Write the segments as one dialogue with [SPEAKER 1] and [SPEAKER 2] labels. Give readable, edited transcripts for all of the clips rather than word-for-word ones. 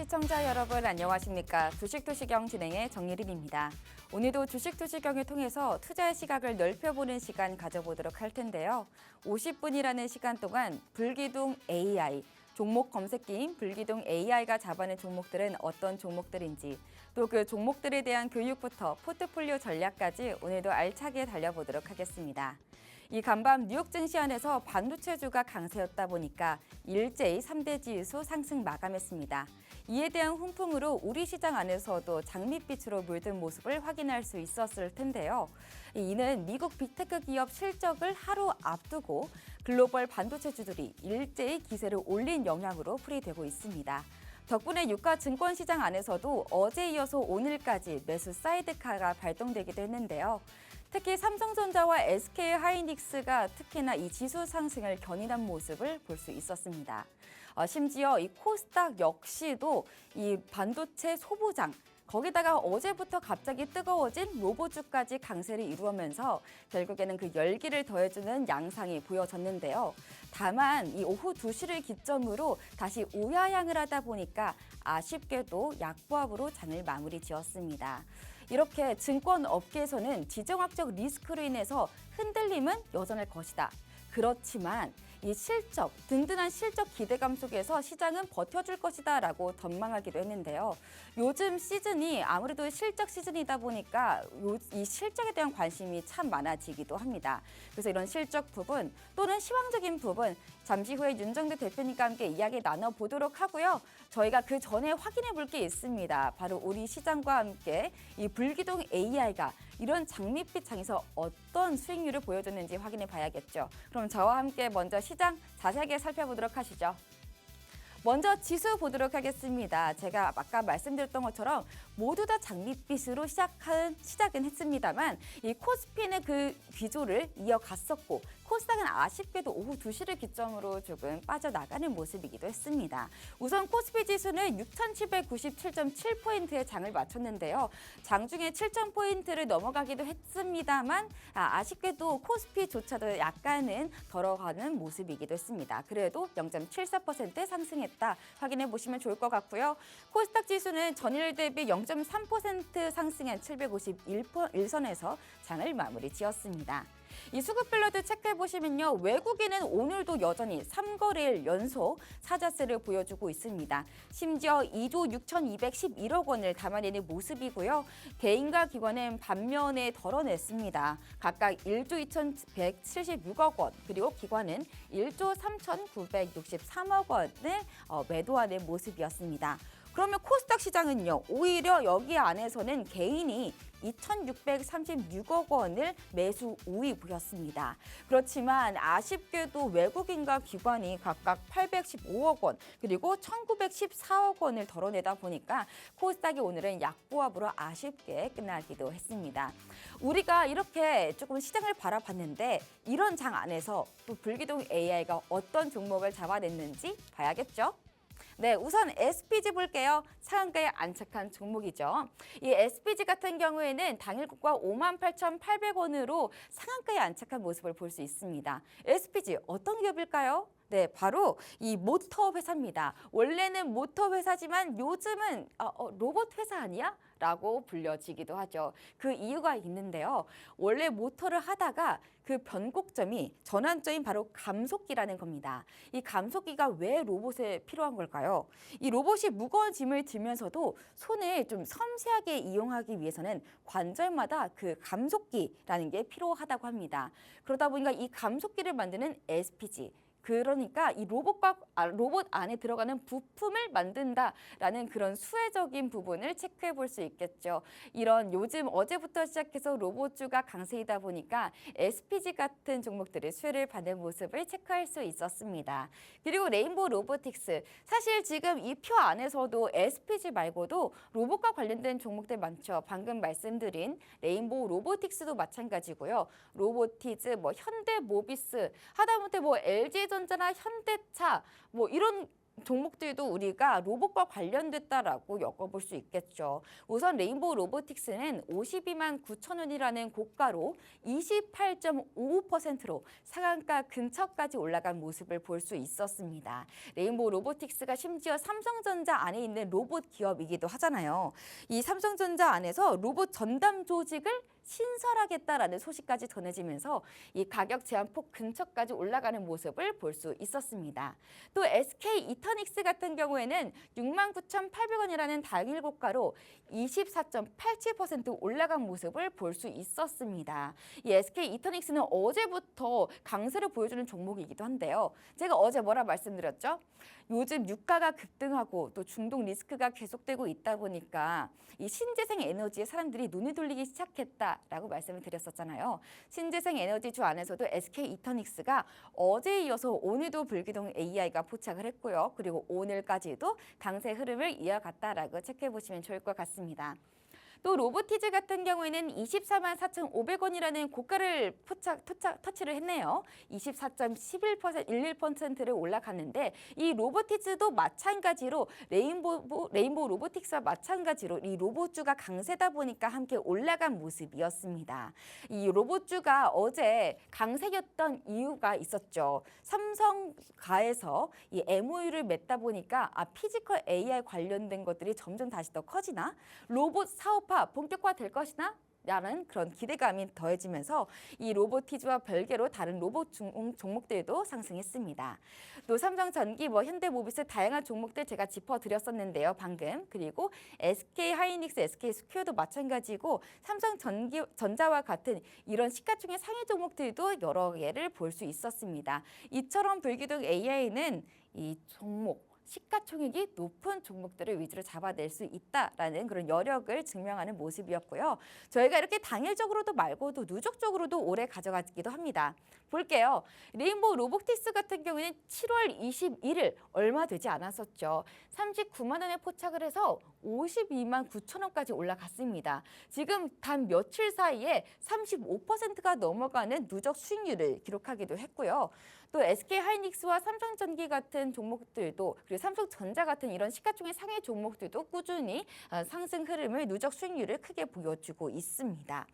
[SPEAKER 1] 시청자 여러분 안녕하십니까? 주식투시경 진행의 정예림입니다. 오늘도 주식투시경을 통해서 투자의 시각을 넓혀보는 시간 가져보도록 할 텐데요. 50분이라는 시간 동안 불기둥 AI, 종목 검색기인 불기둥 AI가 잡아낸 종목들은 어떤 종목들인지, 또 그 종목들에 대한 교육부터 포트폴리오 전략까지 오늘도 알차게 달려보도록 하겠습니다. 이 간밤 뉴욕 증시 안에서 반도체주가 강세였다 보니까 일제히 3대 지수 상승 마감했습니다. 이에 대한 훈풍으로 우리 시장 안에서도 장밋빛으로 물든 모습을 확인할 수 있었을 텐데요. 이는 미국 빅테크 기업 실적을 하루 앞두고 글로벌 반도체주들이 일제히 기세를 올린 영향으로 풀이되고 있습니다. 덕분에 유가 증권 시장 안에서도 어제 이어서 오늘까지 매수 사이드카가 발동되기도 했는데요. 특히 삼성전자와 SK하이닉스가 특히나 이 지수 상승을 견인한 모습을 볼 수 있었습니다. 심지어 이 코스닥 역시도 이 반도체 소부장, 거기다가 어제부터 갑자기 뜨거워진 로봇주까지 강세를 이루면서 결국에는 그 열기를 더해주는 양상이 보여졌는데요. 다만 이 오후 2시를 기점으로 다시 우하향을 하다 보니까 아쉽게도 약보합으로 장을 마무리 지었습니다. 이렇게 증권업계에서는 지정학적 리스크로 인해서 흔들림은 여전할 것이다. 그렇지만 이 실적, 든든한 실적 기대감 속에서 시장은 버텨줄 것이다 라고 전망하기도 했는데요. 요즘 시즌이 아무래도 실적 시즌이다 보니까 이 실적에 대한 관심이 참 많아지기도 합니다. 그래서 이런 실적 부분 또는 시황적인 부분 잠시 후에 윤정대 대표님과 함께 이야기 나눠보도록 하고요. 저희가 그 전에 확인해 볼 게 있습니다. 바로 우리 시장과 함께 이 불기둥 AI가 이런 장밋빛 장에서 어떤 수익률을 보여줬는지 확인해 봐야겠죠. 그럼 저와 함께 먼저 시장 자세하게 살펴보도록 하시죠. 먼저 지수 보도록 하겠습니다. 제가 아까 말씀드렸던 것처럼 모두 다 장밋빛으로 시작은 했습니다만 이 코스피는 그 기조를 이어갔었고 코스닥은 아쉽게도 오후 2시를 기점으로 조금 빠져나가는 모습이기도 했습니다. 우선 코스피 지수는 6,797.7포인트의 장을 마쳤는데요. 장중에 7,000포인트를 넘어가기도 했습니다만 아쉽게도 코스피조차도 약간은 덜어가는 모습이기도 했습니다. 그래도 0.74% 상승했다. 확인해 보시면 좋을 것 같고요. 코스닥 지수는 전일 대비 0.3% 상승한 751선에서 장을 마무리 지었습니다. 이 수급별로도 체크해 보시면요. 외국인은 오늘도 여전히 3거래일 연속 사자세를 보여주고 있습니다. 심지어 2조 6,211억 원을 담아내는 모습이고요. 개인과 기관은 반면에 덜어냈습니다. 각각 1조 2,176억 원, 그리고 기관은 1조 3,963억 원을 매도하는 모습이었습니다. 그러면 코스닥 시장은요. 오히려 여기 안에서는 개인이 2,636억 원을 매수 우위 보였습니다. 그렇지만 아쉽게도 외국인과 기관이 각각 815억 원 그리고 1,914억 원을 덜어내다 보니까 코스닥이 오늘은 약보합으로 아쉽게 끝나기도 했습니다. 우리가 이렇게 조금 시장을 바라봤는데 이런 장 안에서 또 불기둥 AI가 어떤 종목을 잡아냈는지 봐야겠죠? 네, 우선 SPG 볼게요. 상한가에 안착한 종목이죠. 이 SPG 같은 경우에는 당일 고가 58,800원으로 상한가에 안착한 모습을 볼 수 있습니다. SPG 어떤 기업일까요? 네, 바로 이 모터 회사입니다. 원래는 모터 회사지만 요즘은 로봇 회사 아니야? 라고 불려지기도 하죠. 그 이유가 있는데요. 원래 모터를 하다가 그 변곡점이 전환점이 바로 감속기라는 겁니다. 이 감속기가 왜 로봇에 필요한 걸까요? 이 로봇이 무거운 짐을 들면서도 손을 좀 섬세하게 이용하기 위해서는 관절마다 그 감속기라는 게 필요하다고 합니다. 그러다 보니까 이 감속기를 만드는 SPG, 그러니까 이 로봇 안에 들어가는 부품을 만든다라는 그런 수혜적인 부분을 체크해 볼 수 있겠죠. 이런 요즘 어제부터 시작해서 로봇주가 강세이다 보니까 SPG 같은 종목들의 수혜를 받는 모습을 체크할 수 있었습니다. 그리고 레인보우 로보틱스, 사실 지금 이 표 안에서도 SPG 말고도 로봇과 관련된 종목들 많죠. 방금 말씀드린 레인보우 로보틱스도 마찬가지고요. 로보티즈, 현대모비스, 하다못해 LG 전자나 현대차 이런 종목들도 우리가 로봇과 관련됐다라고 엮어볼 수 있겠죠. 우선 레인보우 로보틱스는 52만 9천 원이라는 고가로 28.55%로 상한가 근처까지 올라간 모습을 볼 수 있었습니다. 레인보우 로보틱스가 심지어 삼성전자 안에 있는 로봇 기업이기도 하잖아요. 이 삼성전자 안에서 로봇 전담 조직을 신설하겠다라는 소식까지 전해지면서 이 가격 제한폭 근처까지 올라가는 모습을 볼 수 있었습니다. 또 SK 이터닉스 같은 경우에는 69,800원이라는 당일 고가로 24.87% 올라간 모습을 볼 수 있었습니다. 이 SK 이터닉스는 어제부터 강세를 보여주는 종목이기도 한데요. 제가 어제 뭐라 말씀드렸죠? 요즘 유가가 급등하고 또 중동 리스크가 계속되고 있다 보니까 이 신재생 에너지에 사람들이 눈이 돌리기 시작했다라고 말씀을 드렸었잖아요. 신재생 에너지주 안에서도 SK 이터닉스가 어제에 이어서 오늘도 불기둥 AI가 포착을 했고요. 그리고 오늘까지도 강세 흐름을 이어갔다라고 체크해 보시면 좋을 것 같습니다. 또 로보티즈 같은 경우에는 24만 4,500원이라는 고가를 터치를 했네요. 24.11%를 올라갔는데 이 로보티즈도 마찬가지로 레인보우 로보틱스와 마찬가지로 이 로봇주가 강세다 보니까 함께 올라간 모습이었습니다. 이 로봇주가 어제 강세였던 이유가 있었죠. 삼성가에서 이 MOU를 맺다 보니까 피지컬 AI 관련된 것들이 점점 다시 더 커지나 로봇 사업 본격화될 것이나 라는 그런 기대감이 더해지면서 이 로보티즈와 별개로 다른 로봇 종목들도 상승했습니다. 또 삼성전기, 현대모비스 다양한 종목들 제가 짚어드렸었는데요. 방금. 그리고 SK하이닉스, SK스퀘어도 마찬가지고 삼성전자와 같은 이런 시가총액 상위 종목들도 여러 개를 볼 수 있었습니다. 이처럼 불기둥 AI는 이 종목 시가총액이 높은 종목들을 위주로 잡아낼 수 있다라는 그런 여력을 증명하는 모습이었고요. 저희가 이렇게 당일적으로도 말고도 누적적으로도 오래 가져가기도 합니다. 볼게요. 레인보우 로보틱스 같은 경우에는 7월 21일 얼마 되지 않았었죠. 39만 원에 포착을 해서 52만 9천 원까지 올라갔습니다. 지금 단 며칠 사이에 35%가 넘어가는 누적 수익률을 기록하기도 했고요. 또 SK하이닉스와 삼성전기 같은 종목들도 그리고 삼성전자 같은 이런 시가총액 상위 종목들도 꾸준히 상승 흐름을 누적 수익률을 크게 보여주고 있습니다.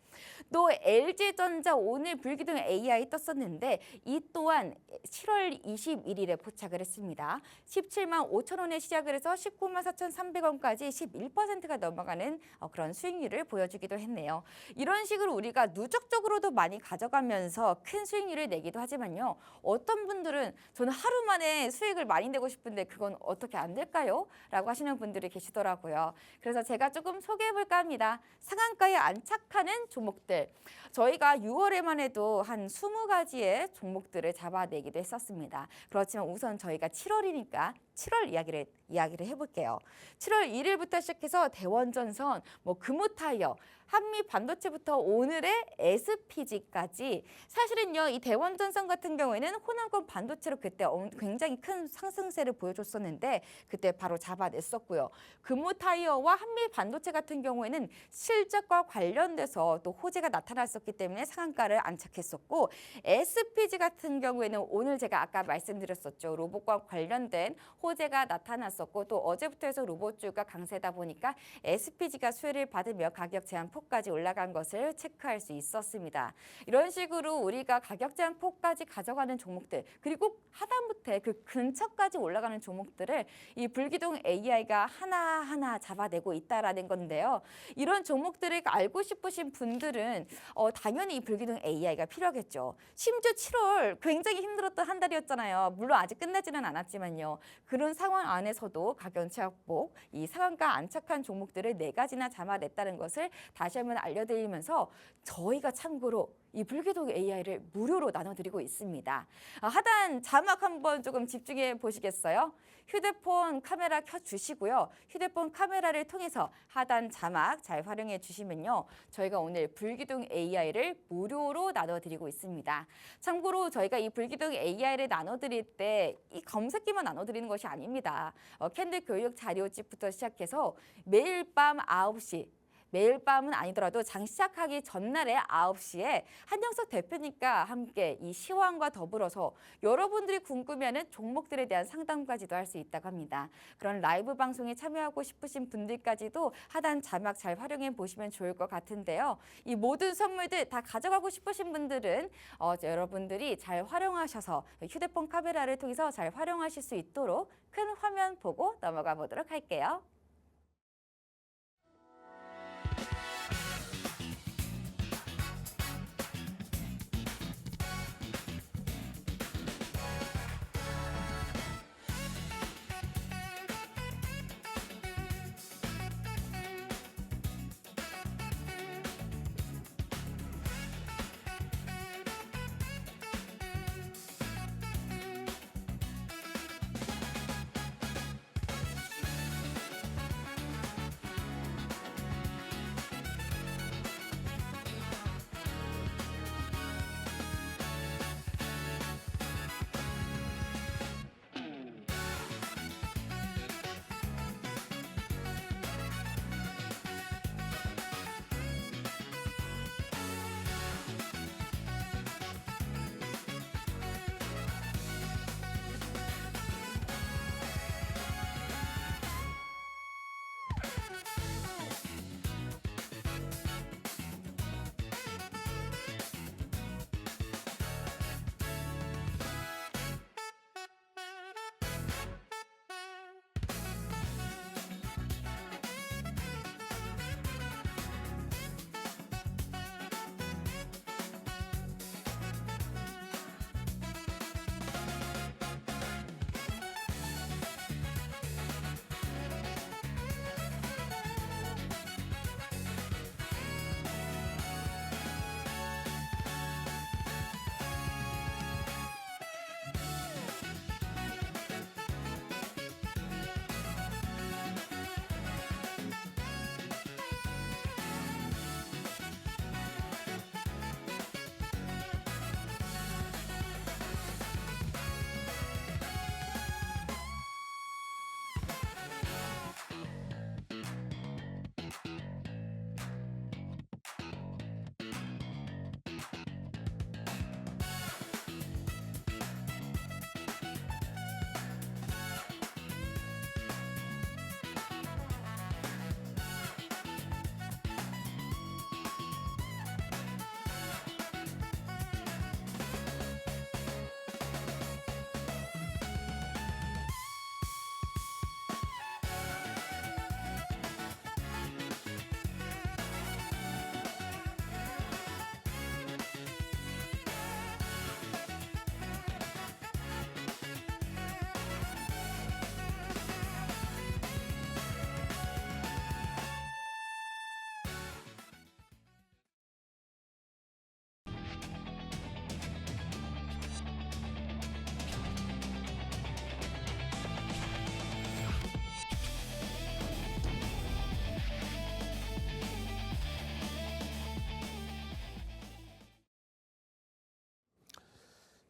[SPEAKER 1] 또 LG전자 오늘 불기둥 AI 떴었는데 이 또한 7월 21일에 포착을 했습니다. 17만 5천 원에 시작을 해서 19만 4,300원까지 11%가 넘어가는 그런 수익률을 보여주기도 했네요. 이런 식으로 우리가 누적적으로도 많이 가져가면서 큰 수익률을 내기도 하지만요. 어떤 분들은 저는 하루 만에 수익을 많이 내고 싶은데 그건 어떻게 안 될까요? 라고 하시는 분들이 계시더라고요. 그래서 제가 조금 소개해 볼까 합니다. 상한가에 안착하는 종목들. 저희가 6월에만 해도 한 20가지의 종목들을 잡아내기도 했었습니다. 그렇지만 우선 저희가 7월이니까 7월 이야기를 해볼게요. 7월 1일부터 시작해서 대원전선, 금호타이어, 한미반도체부터 오늘의 SPG까지 사실은요 이 대원전선 같은 경우에는 호남권 반도체로 그때 굉장히 큰 상승세를 보여줬었는데 그때 바로 잡아냈었고요. 금호타이어와 한미반도체 같은 경우에는 실적과 관련돼서 또 호재가 나타났었기 때문에 상한가를 안착했었고 SPG 같은 경우에는 오늘 제가 아까 말씀드렸었죠. 로봇과 관련된 호재가 나타났었고 또 어제부터 해서 로봇주가 강세다 보니까 SPG가 수혜를 받으며 가격 제한 폭까지 올라간 것을 체크할 수 있었습니다. 이런 식으로 우리가 가격 제한 폭까지 가져가는 종목들 그리고 하다못해 그 근처까지 올라가는 종목들을 이 불기둥 AI가 하나하나 잡아내고 있다라는 건데요. 이런 종목들을 알고 싶으신 분들은 당연히 이 불기둥 AI가 필요하겠죠. 심지어 7월 굉장히 힘들었던 한 달이었잖아요. 물론 아직 끝나지는 않았지만요. 그런 상황 안에서도 가격 제한폭, 이 상한가 안착한 종목들을 4가지나 잡아냈다는 것을 다시 한번 알려드리면서 저희가 참고로 이 불기둥 AI를 무료로 나눠드리고 있습니다. 하단 자막 한번 조금 집중해 보시겠어요? 휴대폰 카메라 켜주시고요. 휴대폰 카메라를 통해서 하단 자막 잘 활용해 주시면요. 저희가 오늘 불기둥 AI를 무료로 나눠드리고 있습니다. 참고로 저희가 이 불기둥 AI를 나눠드릴 때 이 검색기만 나눠드리는 것이 아닙니다. 캔들 교육 자료집부터 시작해서 매일 밤 9시 매일 밤은 아니더라도 장 시작하기 전날에 9시에 한영석 대표님과 함께 이 시황과 더불어서 여러분들이 궁금해하는 종목들에 대한 상담까지도 할 수 있다고 합니다. 그런 라이브 방송에 참여하고 싶으신 분들까지도 하단 자막 잘 활용해 보시면 좋을 것 같은데요. 이 모든 선물들 다 가져가고 싶으신 분들은 여러분들이 잘 활용하셔서 휴대폰 카메라를 통해서 잘 활용하실 수 있도록 큰 화면 보고 넘어가 보도록 할게요.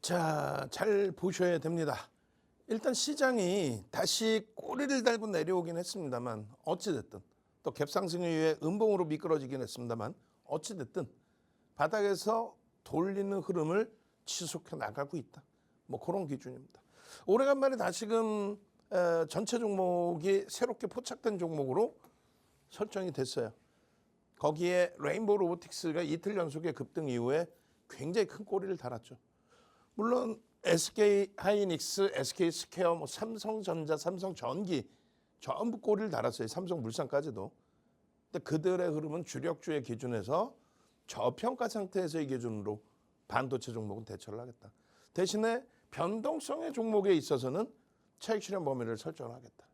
[SPEAKER 2] 자, 잘 보셔야 됩니다. 일단 시장이 다시 꼬리를 달고 내려오긴 했습니다만 어찌됐든 또 갭상승 이후에 음봉으로 미끄러지긴 했습니다만 어찌됐든 바닥에서 돌리는 흐름을 지속해 나가고 있다. 뭐 그런 기준입니다. 오래간만에 다시금 전체 종목이 새롭게 포착된 종목으로 설정이 됐어요. 거기에 레인보우 로보틱스가 이틀 연속의 급등 이후에 굉장히 큰 꼬리를 달았죠. 물론 SK 하이닉스, SK 스퀘어, 뭐 삼성전자, 삼성전기 전부 꼬리를 달았어요. 삼성물산까지도. 근데 그들의 흐름은 주력주의 기준에서 저평가 상태에서의 기준으로 반도체 종목은 대처를 하겠다. 대신에 변동성의 종목에 있어서는 차익 실현 범위를 설정하겠다.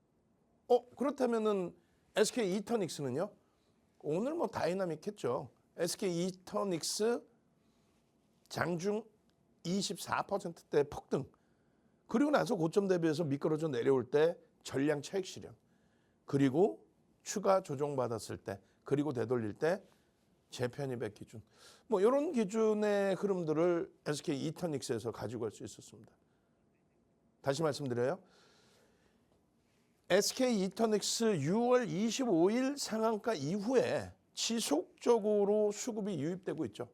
[SPEAKER 2] 그렇다면은 SK 이터닉스는요? 오늘 뭐 다이나믹했죠. SK 이터닉스 장중 24%대 폭등. 그리고 나서 고점 대비해서 미끄러져 내려올 때 전량 차익 실현. 그리고 추가 조정받았을 때, 그리고 되돌릴 때 재편입액 기준. 뭐 이런 기준의 흐름들을 SK 이터닉스에서 가지고 갈 수 있었습니다. 다시 말씀드려요. SK 이터닉스 6월 25일 상한가 이후에 지속적으로 수급이 유입되고 있죠.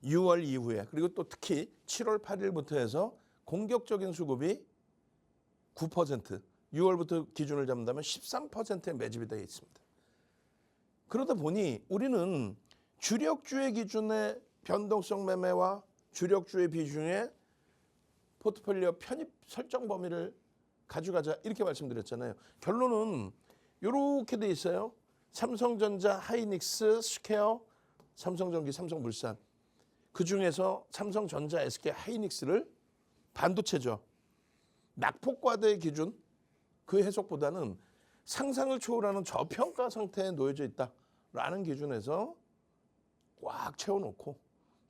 [SPEAKER 2] 6월 이후에 그리고 또 특히 7월 8일부터 해서 공격적인 수급이 9%, 6월부터 기준을 잡는다면 13%의 매집이 되어 있습니다. 그러다 보니 우리는 주력주의 기준의 변동성 매매와 주력주의 비중의 포트폴리오 편입 설정 범위를 가져가자 이렇게 말씀드렸잖아요. 결론은 이렇게 돼 있어요. 삼성전자, 하이닉스, 스퀘어, 삼성전기, 삼성물산. 그중에서 삼성전자, SK, 하이닉스를 반도체죠. 낙폭과대의 기준, 그 해석보다는 상상을 초월하는 저평가 상태에 놓여져 있다라는 기준에서 꽉 채워놓고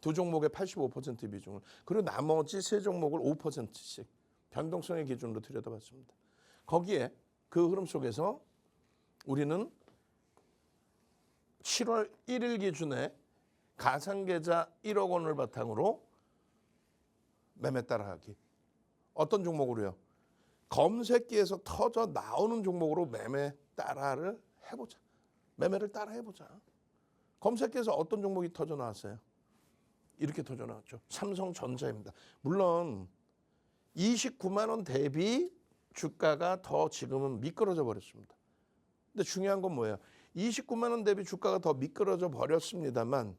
[SPEAKER 2] 두 종목의 85% 비중을 그리고 나머지 세 종목을 5%씩 변동성의 기준으로 들여다봤습니다. 거기에 그 흐름 속에서 우리는 7월 1일 기준에 가상계좌 1억 원을 바탕으로 매매 따라하기. 어떤 종목으로요? 검색기에서 터져 나오는 종목으로 매매 따라를 해보자. 매매를 따라 해보자. 검색기에서 어떤 종목이 터져 나왔어요? 이렇게 터져 나왔죠. 삼성전자입니다. 물론 29만 원 대비 주가가 더 지금은 미끄러져 버렸습니다. 근데 중요한 건 뭐예요? 29만 원 대비 주가가 더 미끄러져 버렸습니다만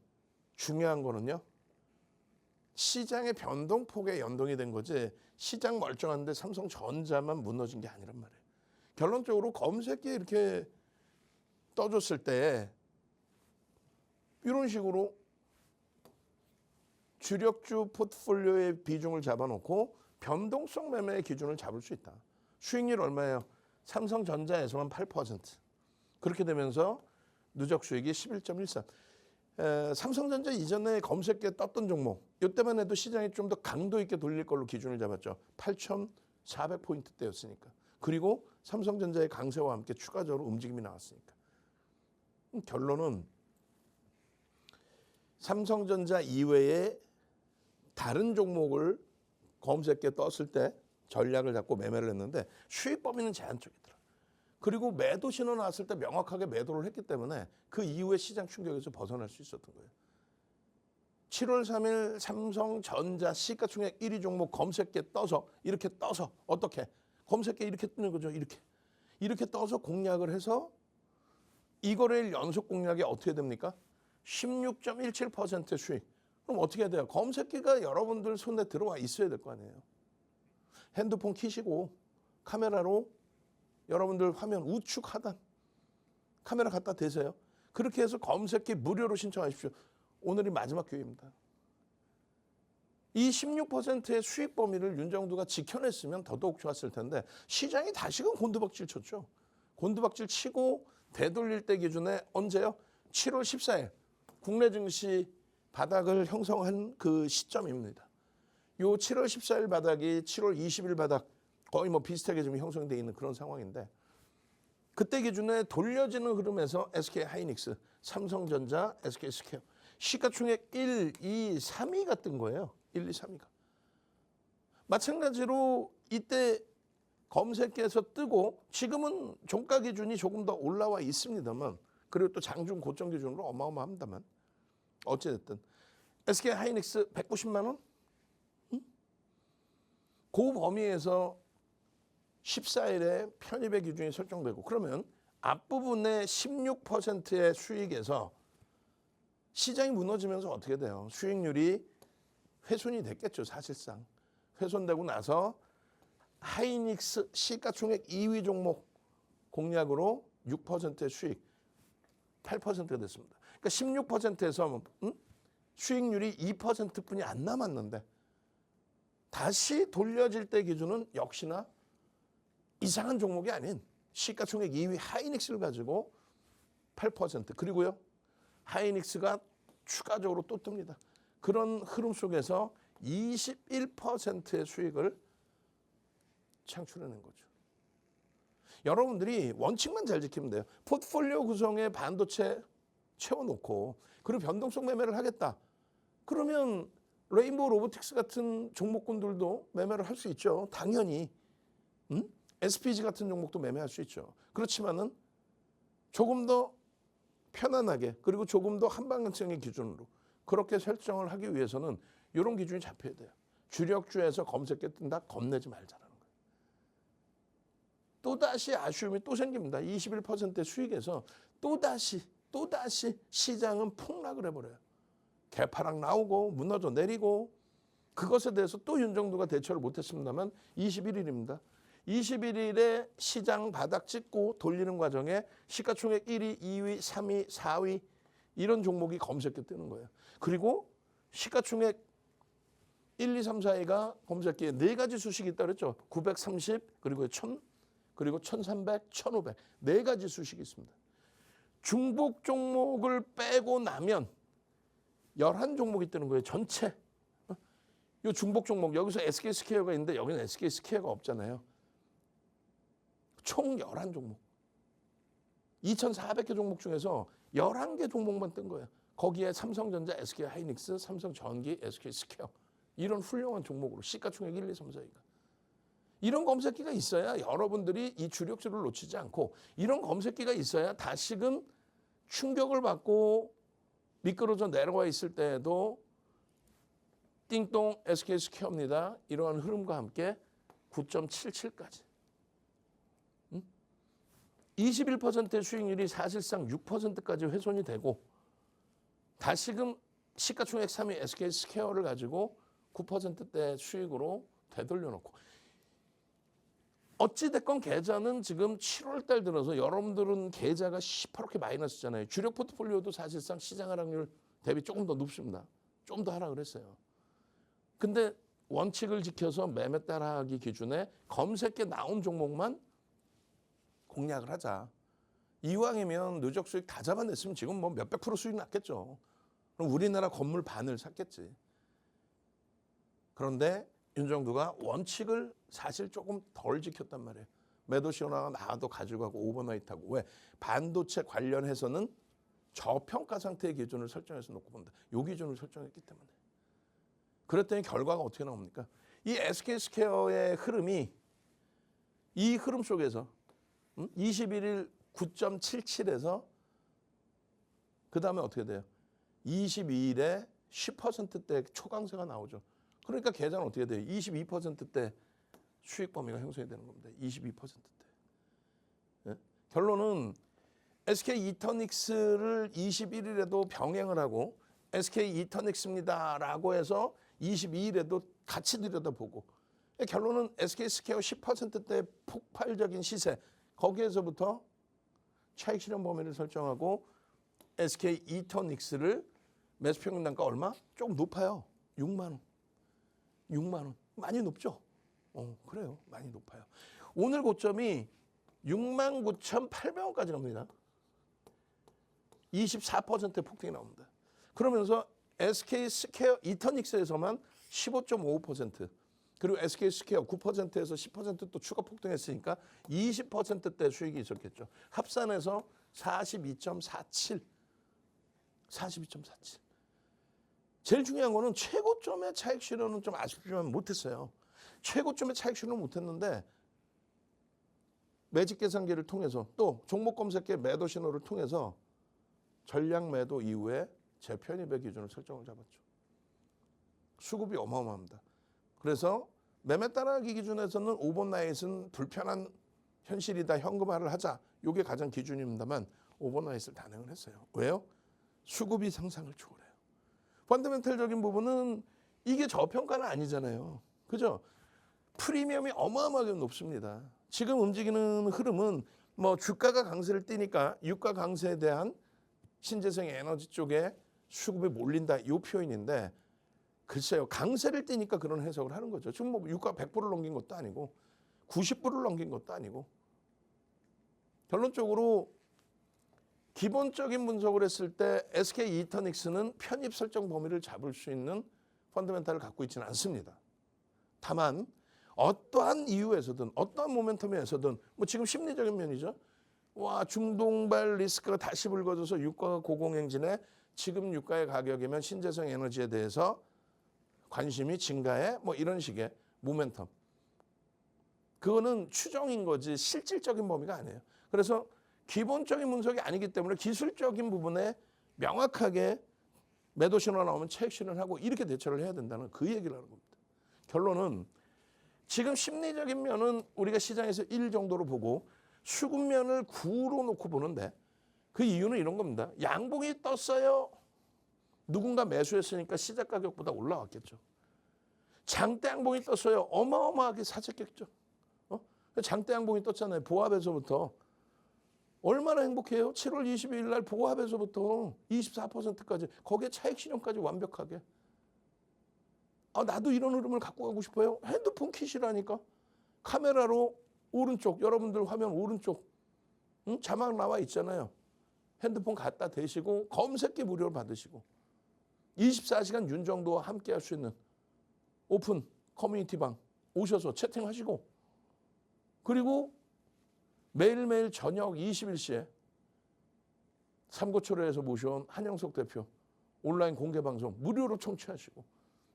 [SPEAKER 2] 중요한 거는요. 시장의 변동폭에 연동이 된 거지 시장 멀쩡한데 삼성전자만 무너진 게 아니란 말이에요. 결론적으로 검색기에 이렇게 떠줬을 때 이런 식으로 주력주 포트폴리오의 비중을 잡아놓고 변동성 매매의 기준을 잡을 수 있다. 수익률 얼마예요? 삼성전자에서만 8%. 그렇게 되면서 누적 수익이 11.13. 삼성전자 이전에 검색기에 떴던 종목 이때만 해도 시장이 좀 더 강도 있게 돌릴 걸로 기준을 잡았죠. 8,400포인트대였으니까. 그리고 삼성전자의 강세와 함께 추가적으로 움직임이 나왔으니까. 결론은 삼성전자 이외에 다른 종목을 검색기에 떴을 때 전략을 잡고 매매를 했는데 수익 범위는 제한적이더라. 그리고 매도 신호 나왔을 때 명확하게 매도를 했기 때문에 그 이후에 시장 충격에서 벗어날 수 있었던 거예요. 7월 3일 삼성전자 시가총액 1위 종목 검색기에 떠서 이렇게 떠서 어떻게? 검색기에 이렇게 뜨는 거죠. 이렇게 떠서 공략을 해서 이거래일 연속 공략이 어떻게 됩니까? 16.17% 수익. 그럼 어떻게 해야 돼요? 검색기가 여러분들 손에 들어와 있어야 될 거 아니에요. 핸드폰 키시고 카메라로 여러분들 화면 우측 하단 카메라 갖다 대세요. 그렇게 해서 검색기 무료로 신청하십시오. 오늘이 마지막 기회입니다. 이 16%의 수익 범위를 윤정두가 지켜냈으면 더더욱 좋았을 텐데 시장이 다시금 곤두박질 쳤죠. 곤두박질 치고 되돌릴 때 기준에 언제요? 7월 14일 국내 증시 바닥을 형성한 그 시점입니다. 요 7월 14일 바닥이 7월 20일 바닥 거의 뭐 비슷하게 지금 형성되어 있는 그런 상황인데 그때 기준에 돌려지는 흐름에서 SK 하이닉스, 삼성전자, SK 스퀘어 시가총액 1, 2, 3위가 뜬 거예요. 1, 2, 3위가. 마찬가지로 이때 검색기에서 뜨고 지금은 종가 기준이 조금 더 올라와 있습니다만 그리고 또 장중 고점 기준으로 어마어마합니다만 어찌됐든 SK 하이닉스 190만 원? 그 범위에서 14일에 편입의 기준이 설정되고 그러면 앞부분의 16%의 수익에서 시장이 무너지면서 어떻게 돼요? 수익률이 훼손이 됐겠죠. 사실상. 훼손되고 나서 하이닉스 시가총액 2위 종목 공략으로 6%의 수익 8%가 됐습니다. 그러니까 16%에서 수익률이 2%뿐이 안 남았는데 다시 돌려질 때 기준은 역시나 이상한 종목이 아닌 시가총액 2위 하이닉스를 가지고 8% 그리고요. 하이닉스가 추가적으로 또 뜹니다. 그런 흐름 속에서 21%의 수익을 창출해낸 거죠. 여러분들이 원칙만 잘 지키면 돼요. 포트폴리오 구성에 반도체 채워놓고 그리고 변동성 매매를 하겠다. 그러면 레인보우 로보틱스 같은 종목군들도 매매를 할 수 있죠. 당연히. SPG 같은 종목도 매매할 수 있죠. 그렇지만은 조금 더 편안하게 그리고 조금 더 한방향성의 기준으로 그렇게 설정을 하기 위해서는 이런 기준이 잡혀야 돼요. 주력주에서 검색에 뜬다 겁내지 말자라는 거예요. 또다시 아쉬움이 또 생깁니다. 21%의 수익에서 또다시 시장은 폭락을 해버려요. 개파락 나오고 무너져 내리고 그것에 대해서 또 윤정두가 대처를 못했습니다만 21일입니다. 21일에 시장 바닥 찍고 돌리는 과정에 시가총액 1위, 2위, 3위, 4위 이런 종목이 검색에 뜨는 거예요. 그리고 시가총액 1, 2, 3, 4위가 검색기에 4가지 수식이 있다고 그랬죠. 930 그리고 1000 그리고 1300, 1500 4가지 수식이 있습니다. 중복 종목을 빼고 나면 11종목이 뜨는 거예요. 전체. 이 중복 종목 여기서 SK스퀘어가 있는데 여기는 SK스퀘어가 없잖아요. 총 11종목. 2,400개 종목 중에서 11개 종목만 뜬 거예요. 거기에 삼성전자, SK하이닉스, 삼성전기, SK스퀘어 이런 훌륭한 종목으로 시가총액 1, 2, 3, 4위가. 이런 검색기가 있어야 여러분들이 이 주력주를 놓치지 않고 이런 검색기가 있어야 다시금 충격을 받고 미끄러져 내려와 있을 때에도 띵동 SK스퀘어입니다. 이러한 흐름과 함께 9.77까지. 21%의 수익률이 사실상 6%까지 훼손이 되고 다시금 시가총액 3위 SK스퀘어를 가지고 9%대 수익으로 되돌려놓고 어찌됐건 계좌는 지금 7월 달 들어서 여러분들은 계좌가 시퍼렇게 마이너스잖아요. 주력 포트폴리오도 사실상 시장 하락률 대비 조금 더 높습니다. 좀 더 하락을 했어요. 근데 원칙을 지켜서 매매 따라하기 기준에 검색에 나온 종목만 공략을 하자. 이왕이면 누적 수익 다 잡아냈으면 지금 뭐 몇백 프로 수익 났겠죠. 그럼 우리나라 건물 반을 샀겠지. 그런데 윤정두가 원칙을 사실 조금 덜 지켰단 말이에요. 매도 시원화가 나와도 가지고 가고 오버나이트하고. 왜? 반도체 관련해서는 저평가 상태의 기준을 설정해서 놓고 본다. 이 기준을 설정했기 때문에. 그랬더니 결과가 어떻게 나옵니까? 이 SK스퀘어의 흐름이 이 흐름 속에서 21일 9.77에서 그 다음에 어떻게 돼요? 22일에 10%대 초강세가 나오죠. 그러니까 계좌는 어떻게 돼요? 22%대 수익 범위가 형성이 되는 겁니다. 22%대. 예? 결론은 SK 이터닉스를 21일에도 병행을 하고 SK 이터닉스입니다라고 해서 22일에도 같이 들여다보고 결론은 SK스퀘어 10%대 폭발적인 시세 거기에서부터 차익 실현 범위를 설정하고 SK 이터닉스를 매수평균 단가 얼마? 조금 높아요. 6만 원. 6만 원. 많이 높죠? 그래요. 많이 높아요. 오늘 고점이 69,800원까지 갑니다. 24%의 폭등이 나옵니다. 그러면서 SK스퀘어 이터닉스에서만 15.55% 그리고 SK스퀘어 9%에서 10% 또 추가 폭등했으니까 20%대 수익이 있었겠죠. 합산해서 42.47. 제일 중요한 거는 최고점의 차익 실현은 좀 아쉽지만 못했어요. 최고점의 차익 실현은 못했는데 매직 계산기를 통해서 또 종목 검색기 매도 신호를 통해서 전량 매도 이후에 재편입의 기준을 설정을 잡았죠. 수급이 어마어마합니다. 그래서 매매 따라하기 기준에서는 오버나잇은 불편한 현실이다. 현금화를 하자. 이게 가장 기준입니다만 오버나잇을 단행을 했어요. 왜요? 수급이 상상을 초월해요. 펀더멘털적인 부분은 이게 저평가는 아니잖아요. 그죠? 프리미엄이 어마어마하게 높습니다. 지금 움직이는 흐름은 뭐 주가가 강세를 띠니까 유가 강세에 대한 신재생 에너지 쪽에 수급이 몰린다. 이 표현인데 글쎄요. 강세를 띠니까 그런 해석을 하는 거죠. 지금 뭐 유가 100%를 넘긴 것도 아니고 90%를 넘긴 것도 아니고 결론적으로 기본적인 분석을 했을 때 SK 이터닉스는 편입 설정 범위를 잡을 수 있는 펀더멘탈을 갖고 있지는 않습니다. 다만 어떠한 이유에서든 어떠한 모멘텀에서든 뭐 지금 심리적인 면이죠. 와 중동발 리스크가 다시 불거져서 유가가 고공행진에 지금 유가의 가격이면 신재생 에너지에 대해서 관심이 증가해 뭐 이런 식의 모멘텀. 그거는 추정인 거지 실질적인 범위가 아니에요. 그래서 기본적인 분석이 아니기 때문에 기술적인 부분에 명확하게 매도 신호가 나오면 차익 실현을 하고 이렇게 대처를 해야 된다는 그 얘기를 하는 겁니다. 결론은 지금 심리적인 면은 우리가 시장에서 1 정도로 보고 수급면을 9로 놓고 보는데 그 이유는 이런 겁니다. 양봉이 떴어요. 누군가 매수했으니까 시작 가격보다 올라왔겠죠. 장대 양봉이 떴어요. 어마어마하게 사셨겠죠. 장대 양봉이 떴잖아요. 보합에서부터. 얼마나 행복해요? 7월 22일 날 보합에서부터 24%까지 거기에 차익 실현까지 완벽하게. 나도 이런 흐름을 갖고 가고 싶어요. 핸드폰 킷이라니까. 카메라로 오른쪽, 여러분들 화면 오른쪽 자막 나와 있잖아요. 핸드폰 갖다 대시고 검색기 무료로 받으시고 24시간 윤정도와 함께 할 수 있는 오픈 커뮤니티 방 오셔서 채팅하시고 그리고 매일매일 저녁 21시에 삼고초려에서 모셔온 한영석 대표 온라인 공개방송 무료로 청취하시고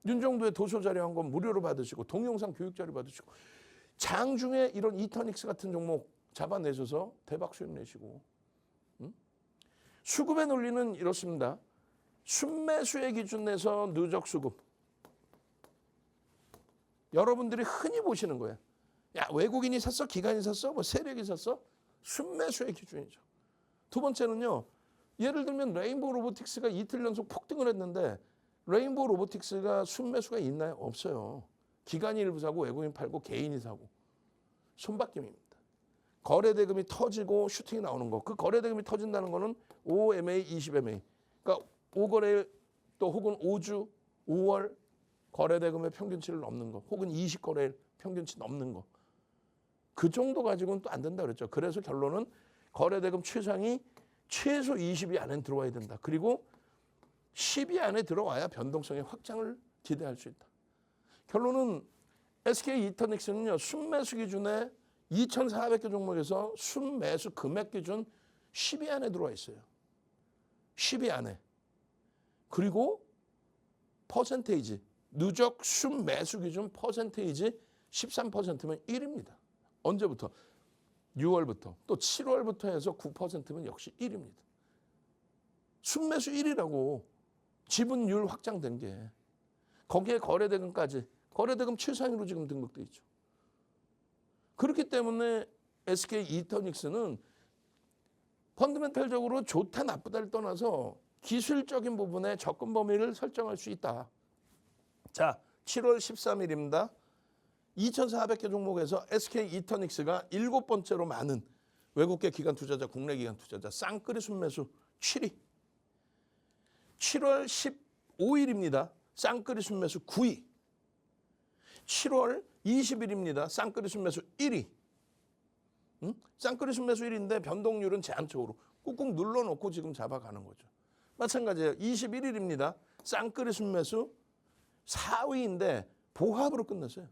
[SPEAKER 2] 윤정도의 도서자료 한 권 무료로 받으시고 동영상 교육자료 받으시고 장중에 이런 이터닉스 같은 종목 잡아내셔서 대박 수익 내시고 수급의 논리는 이렇습니다. 순매수의 기준에서 누적 수급. 여러분들이 흔히 보시는 거예요. 야, 외국인이 샀어? 기관이 샀어? 뭐 세력이 샀어? 순매수의 기준이죠. 두 번째는요. 예를 들면 레인보우 로보틱스가 이틀 연속 폭등을 했는데 레인보우 로보틱스가 순매수가 있나요? 없어요. 기관이 일부 사고 외국인 팔고 개인이 사고. 손바뀜입니다. 거래대금이 터지고 슈팅이 나오는 거. 그 거래대금이 터진다는 거는 5MA, 20MA. 그러니까 5거래일 또 혹은 5주, 5월 거래대금의 평균치를 넘는 거. 혹은 20거래일 평균치 넘는 거. 그 정도 가지고는 또 안 된다 그랬죠. 그래서 결론은 거래대금 최상이 최소 20위 안에 들어와야 된다. 그리고 10위 안에 들어와야 변동성의 확장을 기대할 수 있다. 결론은 SK 이터닉스는요. 순매수 기준에 2,400개 종목에서 순매수 금액 기준 10위 안에 들어와 있어요. 10위 안에. 그리고 퍼센테이지, 누적 순매수 기준 퍼센테이지 13%면 1위입니다. 언제부터? 6월부터 또 7월부터 해서 9%면 역시 1위입니다. 순매수 1위라고 지분율 확장된 게 거기에 거래대금까지 거래대금 최상위로 지금 등록돼 있죠. 그렇기 때문에 SK 이터닉스는 펀더멘탈적으로 좋다 나쁘다를 떠나서 기술적인 부분에 접근 범위를 설정할 수 있다. 자, 7월 13일입니다. 2,400개 종목에서 SK 이터닉스가 7번째로 많은 외국계 기관 투자자, 국내 기관 투자자 쌍끌이 순매수 7위. 7월 15일입니다. 쌍끌이 순매수 9위. 7월 20일입니다. 쌍끌이 순매수 1위. 쌍끌이 순매수 1위인데 변동률은 제한적으로 꾹꾹 눌러놓고 지금 잡아가는 거죠. 마찬가지예요. 21일입니다. 쌍끌이 순매수 4위인데 보합으로 끝났어요.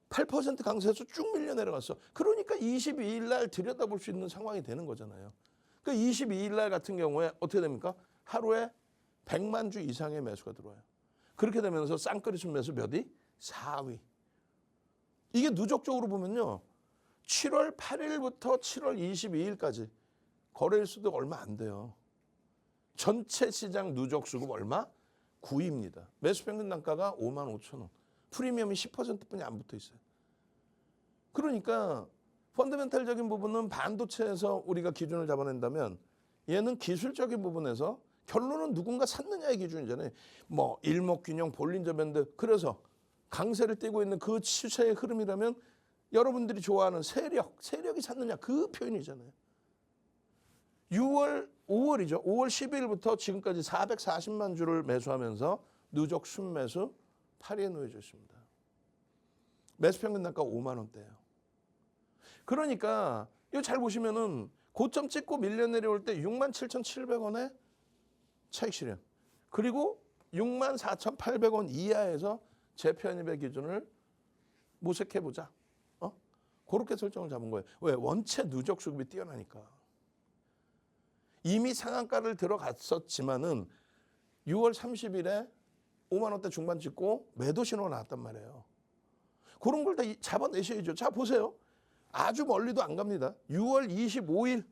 [SPEAKER 2] 8% 강세에서 쭉 밀려 내려갔어. 그러니까 22일 날 들여다볼 수 있는 상황이 되는 거잖아요. 그 22일 날 같은 경우에 어떻게 됩니까? 하루에 100만 주 이상의 매수가 들어와요. 그렇게 되면서 쌍끌이 순매수 몇 위? 4위. 이게 누적적으로 보면요. 7월 8일부터 7월 22일까지 거래일 수도 얼마 안 돼요. 전체 시장 누적 수급 얼마? 9위입니다. 매수 평균 단가가 55,000원. 프리미엄이 10%뿐이 안 붙어 있어요. 그러니까 펀더멘탈적인 부분은 반도체에서 우리가 기준을 잡아낸다면 얘는 기술적인 부분에서 결론은 누군가 샀느냐의 기준이잖아요. 뭐 일목균형, 볼린저 밴드. 그래서 강세를 띠고 있는 그 추세의 흐름이라면 여러분들이 좋아하는 세력이 샀느냐 그 표현이잖아요. 5월이죠. 5월 10일부터 지금까지 440만 주를 매수하면서 누적 순매수 8위에 놓여져 있습니다. 매수 평균 단가 5만 원대예요. 그러니까 이거 잘 보시면은 고점 찍고 밀려 내려올 때 67,700원에 차익 실현. 그리고 64,800원 이하에서 재편입의 기준을 모색해보자. 그렇게 설정을 잡은 거예요. 왜? 원체 누적 수급이 뛰어나니까. 이미 상한가를 들어갔었지만은 6월 30일에 5만 원대 중반 찍고 매도 신호가 나왔단 말이에요. 그런 걸 다 잡아내셔야죠. 자, 보세요. 아주 멀리도 안 갑니다. 6월 25일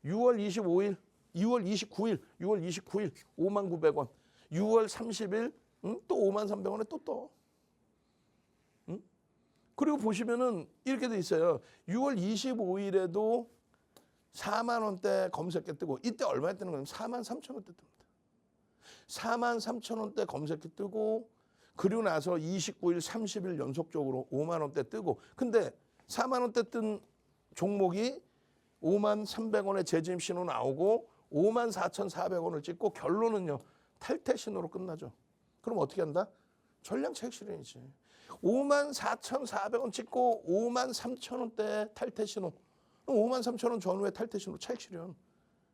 [SPEAKER 2] 6월 25일, 2월 29일, 6월 29일 59,000원. 6월 30일 또 53,100원에 또 떠. 그리고 보시면은 이렇게 돼 있어요. 6월 25일에도 4만 원대 검색해 뜨고 이때 얼마에 뜨는 거냐면 43,000원대 뜹니다. 43,000원대 검색해 뜨고 그리고 나서 29일, 30일 연속적으로 5만 원대 뜨고 근데 4만 원대 뜬 종목이 53,100원의 재진입 신호 나오고 54,400원을 찍고 결론은요. 탈퇴 신호로 끝나죠. 그럼 어떻게 한다? 전량 차익 실현이지. 54,400원 찍고 53,000원대 탈퇴 신호. 53,000원 전후에 탈퇴 신호 차익 실현.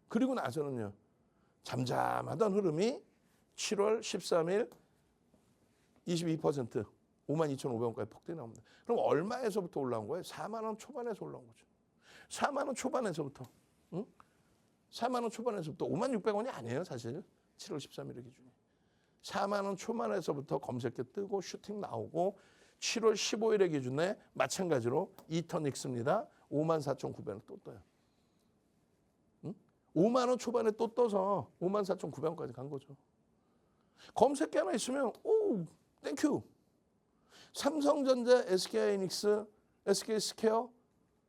[SPEAKER 2] 그리고 나서는요. 잠잠하던 흐름이 7월 13일 22% 52,500원까지 폭등이 나옵니다. 그럼 얼마에서부터 올라온 거예요? 4만 원 초반에서 올라온 거죠. 4만 원 초반에서부터. 4만 원 초반에서부터 56,000원이 아니에요, 사실. 7월 13일 기준이. 4만 원 초반에서부터 검색해 뜨고 슈팅 나오고 7월 15일의 기준에 마찬가지로 이터닉스입니다. 54,900원 또 떠요. 5만 원 초반에 또 떠서 54,900원까지 간 거죠. 검색기 하나 있으면 오, 땡큐. 삼성전자, SK하이닉스, SK스퀘어,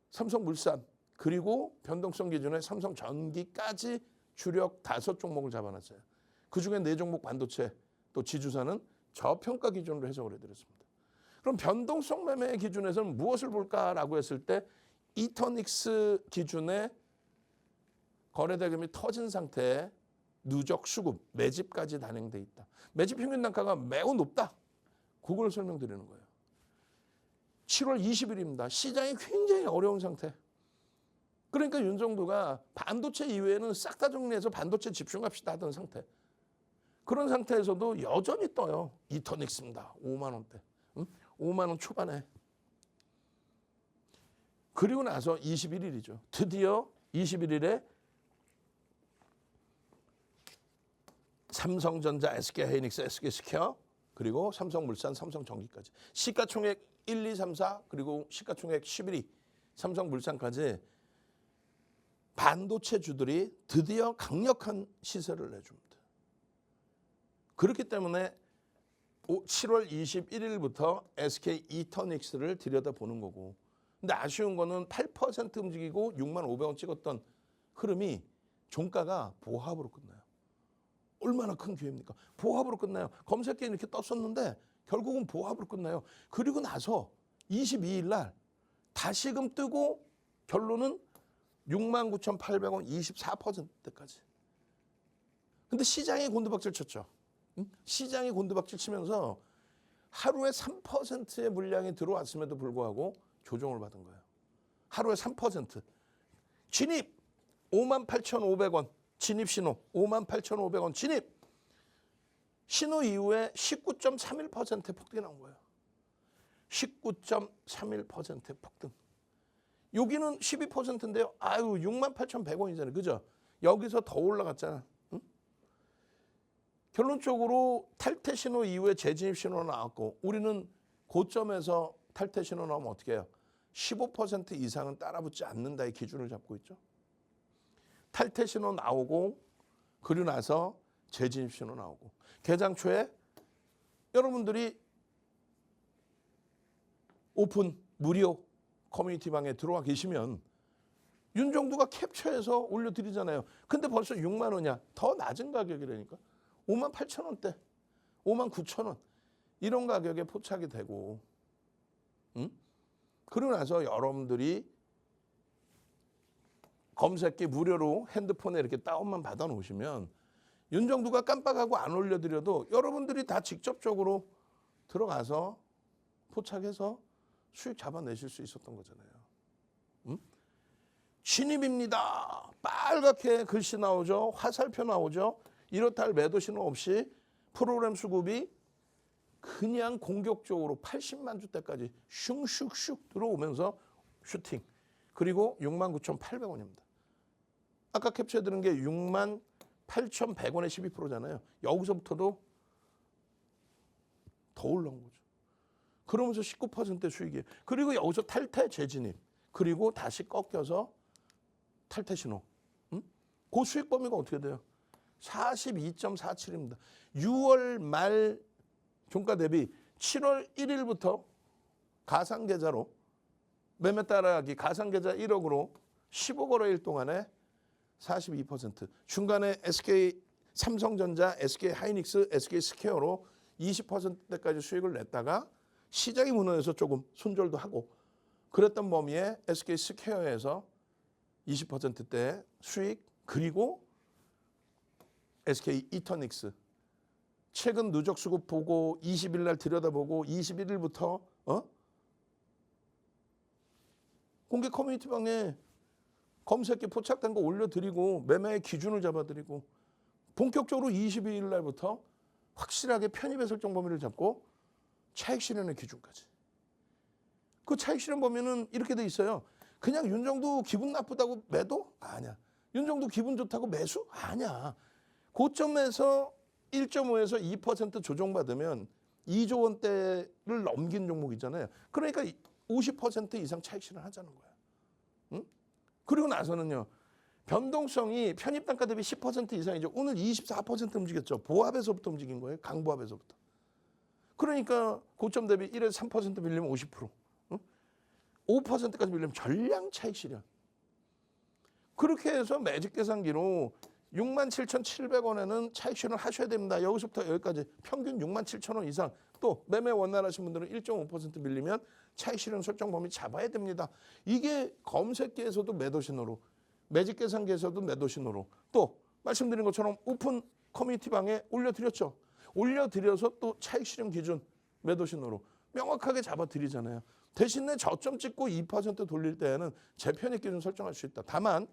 [SPEAKER 2] 삼성물산 그리고 변동성 기준에 삼성전기까지 주력 5종목을 잡아놨어요. 그중에 4종목 반도체 또 지주사는 저평가 기준으로 해석을 해드렸습니다. 그럼 변동성 매매 기준에서는 무엇을 볼까라고 했을 때 이터닉스 기준에 거래대금이 터진 상태에 누적 수급, 매집까지 단행돼 있다. 매집 평균 단가가 매우 높다. 그걸 설명드리는 거예요. 7월 20일입니다. 시장이 굉장히 어려운 상태. 그러니까 윤정두가 반도체 이외에는 싹 다 정리해서 반도체 집중합시다 하던 상태. 그런 상태에서도 여전히 떠요. 이터닉스입니다. 5만 원대. 5만 원 초반에. 그리고 나서 21일이죠. 드디어 21일에 삼성전자, SK하이닉스, SK스퀘어 그리고 삼성물산, 삼성전기까지. 시가총액 1, 2, 3, 4 그리고 시가총액 11위 삼성물산까지 반도체주들이 드디어 강력한 시세를 내줍니다. 그렇기 때문에 7월 21일부터 SK 이터닉스를 들여다보는 거고 근데 아쉬운 거는 8% 움직이고 6만 500원 찍었던 흐름이 종가가 보합으로 끝나요. 얼마나 큰 기회입니까? 보합으로 끝나요. 검색기에 이렇게 떴었는데 결국은 보합으로 끝나요. 그리고 나서 22일 날 다시금 뜨고 결론은 69,800원 24%대까지. 근데 시장이 곤두박질 쳤죠. 시장이 곤두박질 치면서 하루에 3%의 물량이 들어왔음에도 불구하고 조정을 받은 거예요. 하루에 3%. 진입 58,500원. 진입 신호 58,500원 진입. 신호 이후에 19.31% 폭등이 나온 거예요. 19.31% 폭등. 여기는 12%인데요. 아유 68,100원이잖아요. 그죠? 여기서 더 올라갔잖아. 응? 결론적으로 탈퇴 신호 이후에 재진입 신호가 나왔고 우리는 고점에서 탈퇴 신호 나오면 어떻게 해요? 15% 이상은 따라붙지 않는다의 기준을 잡고 있죠. 탈퇴 신호 나오고 그리고 나서 재진입 신호 나오고 개장 초에 여러분들이 오픈 무료 커뮤니티 방에 들어와 계시면 윤정두가 캡처해서 올려드리잖아요. 근데 벌써 6만 원이야. 더 낮은 가격이라니까. 58,000원대, 59,000원 이런 가격에 포착이 되고 그러고 나서 여러분들이 검색기 무료로 핸드폰에 이렇게 다운만 받아 놓으시면 윤정두가 깜빡하고 안 올려드려도 여러분들이 다 직접적으로 들어가서 포착해서 수익 잡아내실 수 있었던 거잖아요. 진입입니다. 빨갛게 글씨 나오죠. 화살표 나오죠. 이렇다 할 매도 신호 없이 프로그램 수급이 그냥 공격적으로 80만 주대까지 슝슉슉 들어오면서 슈팅. 그리고 69,800원입니다. 아까 캡처해드린 게 68,100원의 12%잖아요. 여기서부터도 더 올라온 거죠. 그러면서 19% 수익이에요. 그리고 여기서 탈퇴 재진입. 그리고 다시 꺾여서 탈퇴 신호. 그 수익 범위가 어떻게 돼요? 42.47입니다. 6월 말 종가 대비 7월 1일부터 가상계좌로 매매 따라하기 가상계좌 1억으로 15거래일 동안에 42%, 중간에 SK 삼성전자, SK 하이닉스, SK 스퀘어로 20%대까지 수익을 냈다가 시장이 무너져서 조금 손절도 하고 그랬던 범위에 SK 스퀘어에서 20%대 수익, 그리고 SK 이터닉스 최근 누적 수급 보고 20일 날 들여다보고 21일부터 공개 커뮤니티 방에 검색기 포착된 거 올려드리고 매매의 기준을 잡아드리고 본격적으로 22일 날부터 확실하게 편입의 설정 범위를 잡고 차익 실현의 기준까지. 그 차익 실현 범위는 이렇게 돼 있어요. 그냥 윤정도 기분 나쁘다고 매도? 아니야. 윤정도 기분 좋다고 매수? 아니야. 고점에서 1.5에서 2% 조정받으면 2조 원대를 넘긴 종목이잖아요. 그러니까 50% 이상 차익 실현하자는 거야. 응? 그리고 나서는요. 변동성이 편입 단가 대비 10% 이상이죠. 오늘 24% 움직였죠. 보합에서부터 움직인 거예요. 강보합에서부터. 그러니까 고점 대비 1에서 3% 밀리면 50%. 응? 5%까지 밀리면 전량 차익 실현. 그렇게 해서 매직 계산기로 67,700원에는 차익 실현을 하셔야 됩니다. 여기서부터 여기까지 평균 67,000원 이상. 또 매매 원활하신 분들은 1.5% 밀리면 차익 실현 설정 범위 잡아야 됩니다. 이게 검색기에서도 매도 신호로, 매직 계산기에서도 매도 신호로, 또 말씀드린 것처럼 오픈 커뮤니티 방에 올려드렸죠. 올려드려서 또 차익 실현 기준 매도 신호로 명확하게 잡아드리잖아요. 대신에 저점 찍고 2% 돌릴 때에는 재편입 기준 설정할 수 있다. 다만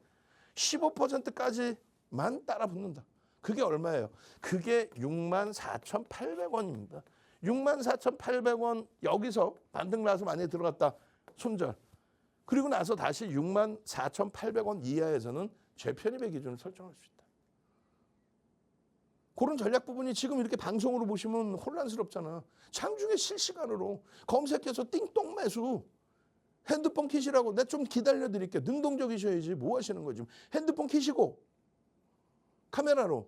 [SPEAKER 2] 15%까지만 따라 붙는다. 그게 얼마예요? 그게 64,800원입니다. 64,800원 여기서 반등 나서 많이 들어갔다. 손절. 그리고 나서 다시 64,800원 이하에서는 재편입의 기준을 설정할 수 있다. 그런 전략 부분이 지금 이렇게 방송으로 보시면 혼란스럽잖아. 장중에 실시간으로 검색해서 띵똥 매수. 핸드폰 키시라고 내가 좀 기다려드릴게요. 능동적이셔야지. 뭐 하시는 거지? 핸드폰 키시고 카메라로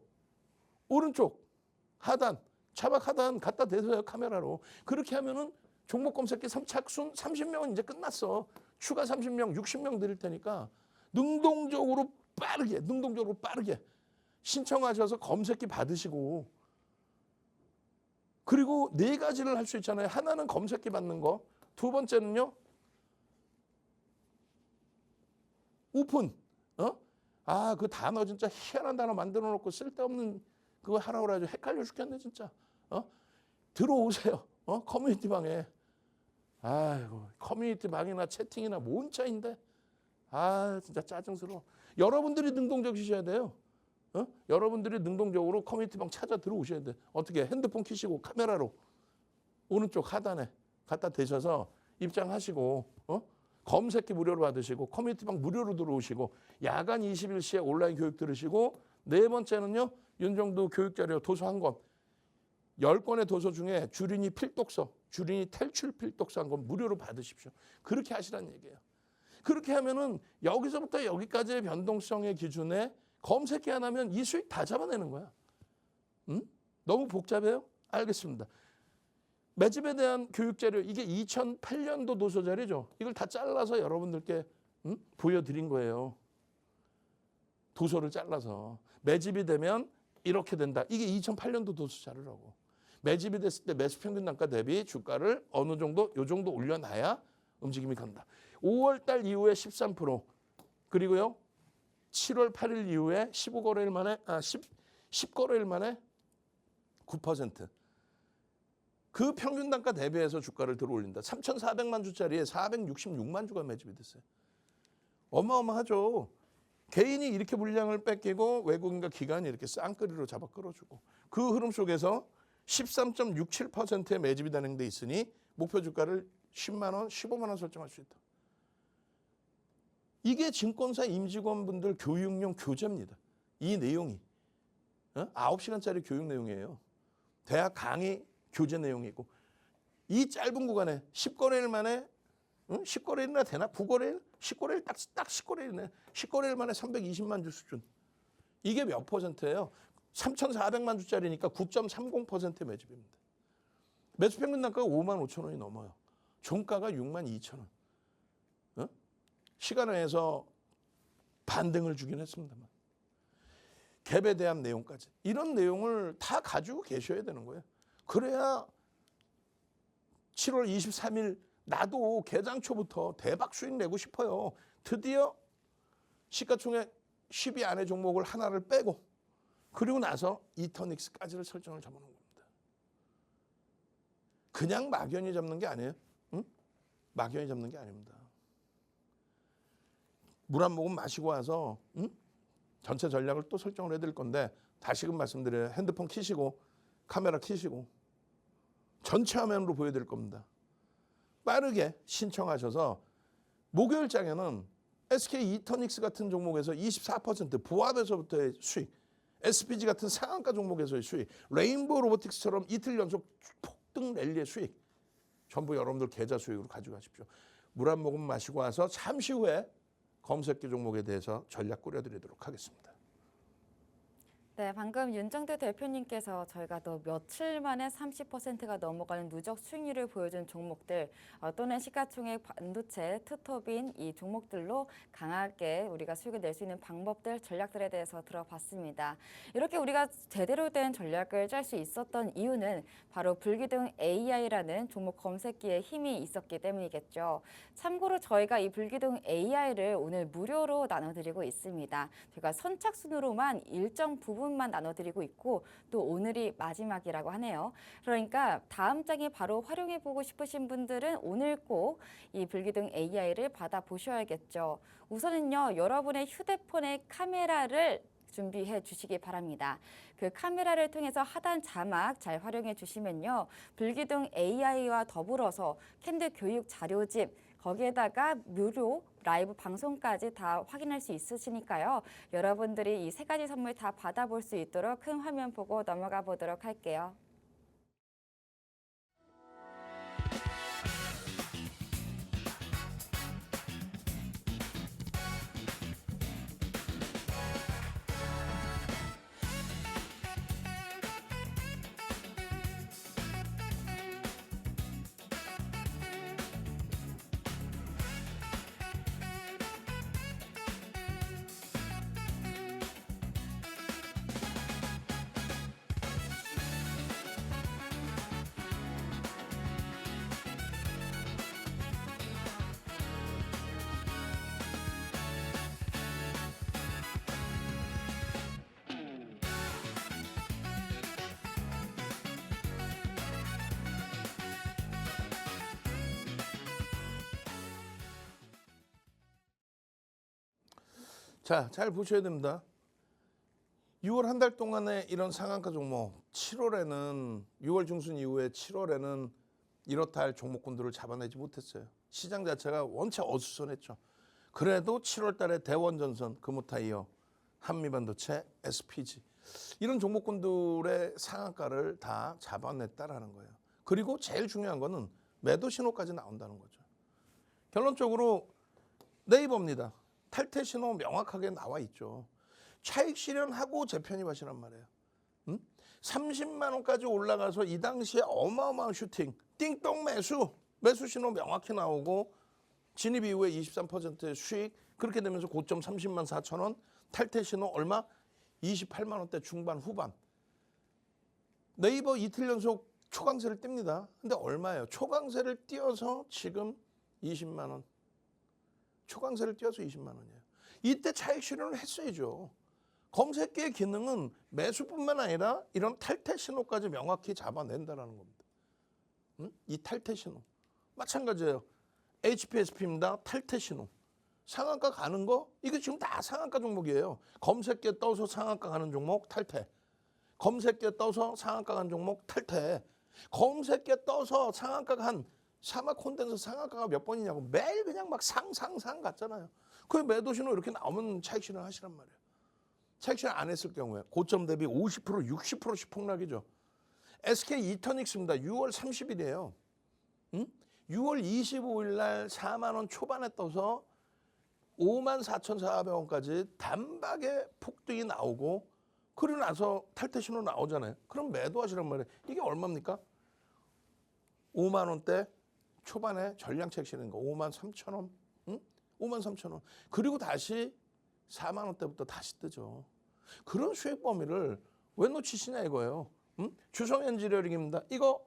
[SPEAKER 2] 오른쪽 하단 차박 하단 갖다 대세요. 카메라로. 그렇게 하면은 종목 검색기 선착순 30명은 이제 끝났어. 추가 30명, 60명 드릴 테니까 능동적으로 빠르게 신청하셔서 검색기 받으시고, 그리고 4가지를 할 수 있잖아요. 하나는 검색기 받는 거, 두 번째는요 오픈. 그 단어 진짜 희한한 단어 만들어 놓고 쓸데없는 그거 하라고 그러죠. 헷갈려 죽겠네 진짜. 들어오세요. 커뮤니티 방에. 아이고, 커뮤니티 방이나 채팅이나 뭔 차인데. 진짜 짜증스러워. 여러분들이 능동적이셔야 돼요. 여러분들이 능동적으로 커뮤니티 방 찾아 들어오셔야 돼. 어떻게? 핸드폰 켜시고 카메라로 오른쪽 하단에 갖다 대셔서 입장하시고, 검색기 무료로 받으시고, 커뮤니티 방 무료로 들어오시고, 야간 21시에 온라인 교육 들으시고, 네 번째는요, 윤정도 교육자료 도서 한 권, 10권의 도서 중에 주린이 필독서, 주린이 탈출 필독서 한 권 무료로 받으십시오. 그렇게 하시라는 얘기예요. 그렇게 하면은 여기서부터 여기까지의 변동성의 기준에 검색기 하나면 이 수익 다 잡아내는 거야. 너무 복잡해요? 알겠습니다. 매집에 대한 교육자료, 이게 2008년도 도서 자료죠. 이걸 다 잘라서 여러분들께 보여드린 거예요. 도서를 잘라서. 매집이 되면 이렇게 된다. 이게 2008년도 도서 자료라고. 매집이 됐을 때 매수 평균 단가 대비 주가를 어느 정도, 요 정도 올려놔야 움직임이 간다. 5월 달 이후에 13%, 그리고요 7월 8일 이후에 15거래일 만에 10거래일 만에 9%. 그 평균 단가 대비해서 주가를 들어올린다. 3,400만 주짜리에 466만 주가 매집이 됐어요. 어마어마하죠. 개인이 이렇게 물량을 뺏기고 외국인과 기관이 이렇게 쌍끌이로 잡아 끌어주고, 그 흐름 속에서 13.67%의 매집이 단행돼 있으니 목표 주가를 10만 원, 15만 원 설정할 수 있다. 이게 증권사 임직원분들 교육용 교재입니다. 이 내용이 9시간짜리 교육 내용이에요. 대학 강의 교재 내용이고, 이 짧은 구간에 10거래일 만에 10거래일이나 되나? 9거래일? 10거래일 딱 10거래일이네. 10거래일 만에 320만 주 수준. 이게 몇 퍼센트예요? 3,400만 주짜리니까 9.30% 매집입니다. 매수 평균 단가가 5만 5천 원이 넘어요. 종가가 6만 2천 원. 어? 시간에서 반등을 주긴 했습니다만. 갭에 대한 내용까지. 이런 내용을 다 가지고 계셔야 되는 거예요. 그래야 7월 23일 나도 개장 초부터 대박 수익 내고 싶어요. 드디어 시가총액 10위 안에 종목을 하나를 빼고 그리고 나서 이터닉스까지를 설정을 잡아놓은 겁니다. 그냥 막연히 잡는 게 아니에요. 응? 막연히 잡는 게 아닙니다. 물 한 모금 마시고 와서 전체 전략을 또 설정을 해드릴 건데 다시금 말씀드려요. 핸드폰 켜시고 카메라 켜시고 전체 화면으로 보여드릴 겁니다. 빠르게 신청하셔서 목요일장에는 SK 이터닉스 같은 종목에서 24% 부합에서부터의 수익, SPG 같은 상한가 종목에서의 수익, 레인보우 로보틱스처럼 이틀 연속 폭등 랠리의 수익 전부 여러분들 계좌 수익으로 가져가십시오. 물 한 모금 마시고 와서 잠시 후에 검색기 종목에 대해서 전략 꾸려드리도록 하겠습니다.
[SPEAKER 1] 네, 방금 윤정대 대표님께서 저희가 또 며칠 만에 30%가 넘어가는 누적 수익률을 보여준 종목들 또는 시가총액 반도체, 투톱인 이 종목들로 강하게 우리가 수익을 낼 수 있는 방법들, 전략들에 대해서 들어봤습니다. 이렇게 우리가 제대로 된 전략을 짤 수 있었던 이유는 바로 불기둥 AI라는 종목 검색기에 힘이 있었기 때문이겠죠. 참고로 저희가 이 불기둥 AI를 오늘 무료로 나눠드리고 있습니다. 저희가 선착순으로만 일정 부분만 나눠드리고 있고 또 오늘이 마지막이라고 하네요. 그러니까 다음 장에 바로 활용해보고 싶으신 분들은 오늘 꼭 이 불기둥 AI를 받아보셔야겠죠. 우선은요, 여러분의 휴대폰의 카메라를 준비해 주시기 바랍니다. 그 카메라를 통해서 하단 자막 잘 활용해 주시면요. 불기둥 AI와 더불어서 캔들 교육 자료집, 거기에다가 무료 라이브 방송까지 다 확인할 수 있으시니까요. 여러분들이 이 세 가지 선물 다 받아볼 수 있도록 큰 화면 보고 넘어가 보도록 할게요.
[SPEAKER 2] 자, 잘 보셔야 됩니다. 6월 한 달 동안에 이런 상한가 종목, 7월에는 6월 중순 이후에 7월에는 이렇다 할 종목군들을 잡아내지 못했어요. 시장 자체가 원체 어수선했죠. 그래도 7월 달에 대원전선, 금호타이어, 한미반도체, SPG 이런 종목군들의 상한가를 다 잡아냈다라는 거예요. 그리고 제일 중요한 거는 매도 신호까지 나온다는 거죠. 결론적으로 네이버입니다. 탈퇴 신호 명확하게 나와 있죠. 차익 실현하고 재편입하시란 말이에요. 30만 원까지 올라가서 이 당시에 어마어마한 슈팅, 띵동 매수 신호 명확히 나오고 진입 이후에 23%의 수익, 그렇게 되면서 고점 30만 4천 원, 탈퇴 신호 얼마? 28만 원대 중반 후반. 네이버 이틀 연속 초강세를 띱니다. 근데 얼마예요? 초강세를 띄어서 지금 20만 원. 초강세를 띄어서 20만 원이에요. 이때 차익 실현을 했어야죠. 검색기의 기능은 매수뿐만 아니라 이런 탈퇴 신호까지 명확히 잡아낸다는 겁니다. 이 탈퇴 신호. 마찬가지예요. HPSP입니다. 탈퇴 신호. 상한가 가는 거? 이거 지금 다 상한가 종목이에요. 검색기에 떠서 상한가 가는 종목 탈퇴. 검색기에 떠서 상한가 가는 종목 탈퇴. 검색기에 떠서 상한가 간 사막 콘덴서 상한가가 몇 번이냐고 매일 그냥 막 상 갔잖아요. 그 매도 신호 이렇게 나오면 차익 실현 하시란 말이에요. 차익 실현 안 했을 경우에 고점 대비 50%, 60%씩 폭락이죠. SK 이터닉스입니다. 6월 30일이에요. 6월 25일 날 4만 원 초반에 떠서 54,400원까지 단박에 폭등이 나오고 그러고 나서 탈퇴 신호 나오잖아요. 그럼 매도하시란 말이에요. 이게 얼마입니까? 5만 원대 초반에 전량책 실은 거 53,000원. 응? 53,000원. 그리고 다시 4만 원대부터 다시 뜨죠. 그런 수익 범위를 왜 놓치시냐 이거예요. 응? 주성 엔지니어링입니다. 이거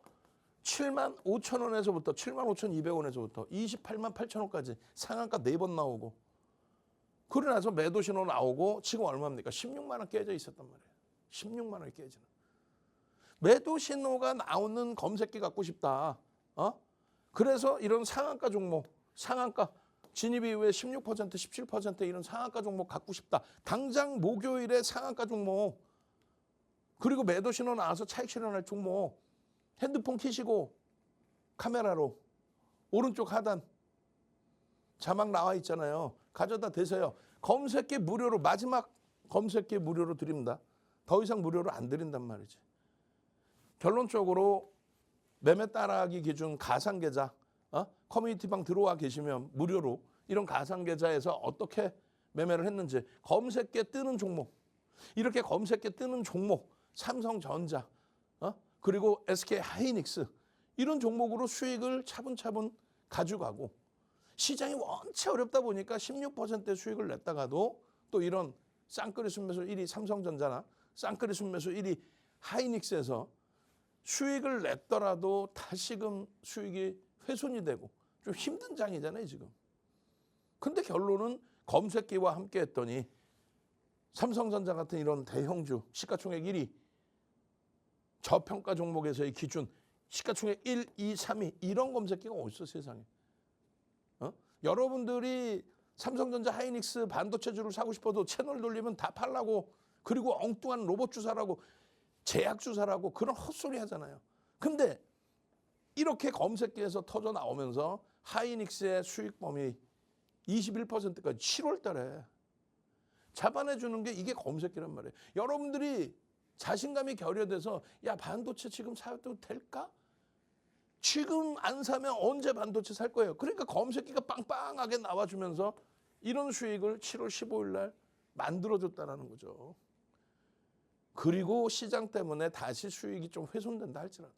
[SPEAKER 2] 7만 5천 원에서부터 7만 5,200원에서부터 28만 8천 원까지 상한가 4번 나오고 그러고 나서 매도 신호 나오고 지금 얼마입니까? 16만 원 깨져 있었단 말이에요. 16만 원이 깨지는. 매도 신호가 나오는 검색기 갖고 싶다. 그래서 이런 상한가 종목, 상한가 진입 이후에 16%, 17% 이런 상한가 종목 갖고 싶다. 당장 목요일에 상한가 종목 그리고 매도 신호 나와서 차익 실현할 종목 핸드폰 켜시고 카메라로 오른쪽 하단 자막 나와 있잖아요. 가져다 대세요. 검색기 무료로 마지막 검색기 무료로 드립니다. 더 이상 무료로 안 드린단 말이지. 결론적으로 매매 따라하기 기준 가상 계좌 커뮤니티방 들어와 계시면 무료로 이런 가상 계좌에서 어떻게 매매를 했는지 검색기에 뜨는 종목 이렇게 검색기에 뜨는 종목 삼성전자 그리고 SK 하이닉스 이런 종목으로 수익을 차분차분 가져가고 시장이 원체 어렵다 보니까 16%의 수익을 냈다가도 또 이런 쌍끌이 순매수 1위 삼성전자나 쌍끌이 순매수 1위 하이닉스에서 수익을 냈더라도 다시금 수익이 훼손이 되고 좀 힘든 장이잖아요 지금. 근데 결론은 검색기와 함께 했더니 삼성전자 같은 이런 대형주 시가총액 1위 저평가 종목에서의 기준 시가총액 1, 2, 3위 이런 검색기가 어딨어 세상에. 여러분들이 삼성전자 하이닉스 반도체주를 사고 싶어도 채널 돌리면 다 팔라고 그리고 엉뚱한 로봇 주사라고 제약 주사라고 그런 헛소리 하잖아요. 근데 이렇게 검색기에서 터져 나오면서 하이닉스의 수익 범위 21%까지 7월 달에 잡아내 주는 게 이게 검색기란 말이에요. 여러분들이 자신감이 결여돼서 야 반도체 지금 사도 될까? 지금 안 사면 언제 반도체 살 거예요? 그러니까 검색기가 빵빵하게 나와주면서 이런 수익을 7월 15일 날 만들어줬다는 거죠. 그리고 시장 때문에 다시 수익이 좀 훼손된다 할지라도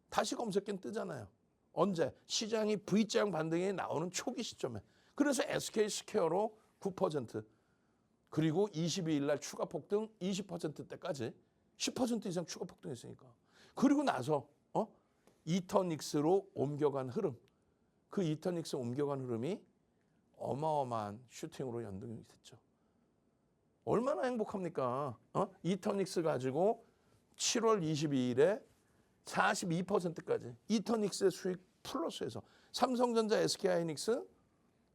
[SPEAKER 2] 다시 검색기는 뜨잖아요. 언제? 시장이 V자형 반등이 나오는 초기 시점에. 그래서 SK스퀘어로 9% 그리고 22일 날 추가 폭등 20%대까지 10% 이상 추가 폭등했으니까. 그리고 나서 이터닉스로 옮겨간 흐름. 그 이터닉스 옮겨간 흐름이 어마어마한 슈팅으로 연동이 됐죠. 얼마나 행복합니까? 이터닉스 가지고 7월 22일에 42%까지 이터닉스의 수익 플러스해서 삼성전자, SK하이닉스,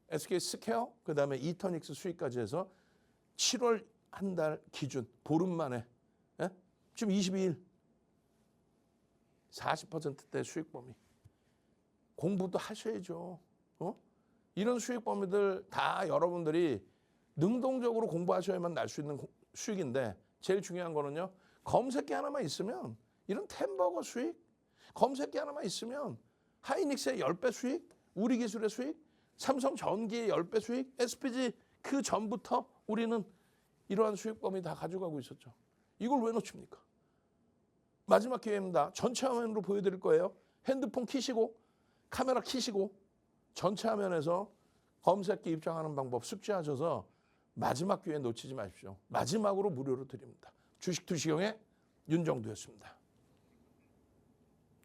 [SPEAKER 2] SK스퀘어 그다음에 이터닉스 수익까지 해서 7월 한 달 기준 보름 만에 지금 22일 40%대 수익 범위 공부도 하셔야죠. 이런 수익 범위들 다 여러분들이 능동적으로 공부하셔야만 날 수 있는 수익인데 제일 중요한 거는요. 검색기 하나만 있으면 이런 템버거 수익, 검색기 하나만 있으면 하이닉스의 10배 수익, 우리기술의 수익, 삼성전기의 10배 수익, SPG 그 전부터 우리는 이러한 수익 범위 다 가져가고 있었죠. 이걸 왜 놓칩니까? 마지막 기회입니다. 전체 화면으로 보여드릴 거예요. 핸드폰 키시고 카메라 키시고 전체 화면에서 검색기 입장하는 방법 숙지하셔서 마지막 기회 놓치지 마십시오. 마지막으로 무료로 드립니다. 주식 투시경의 윤정두였습니다.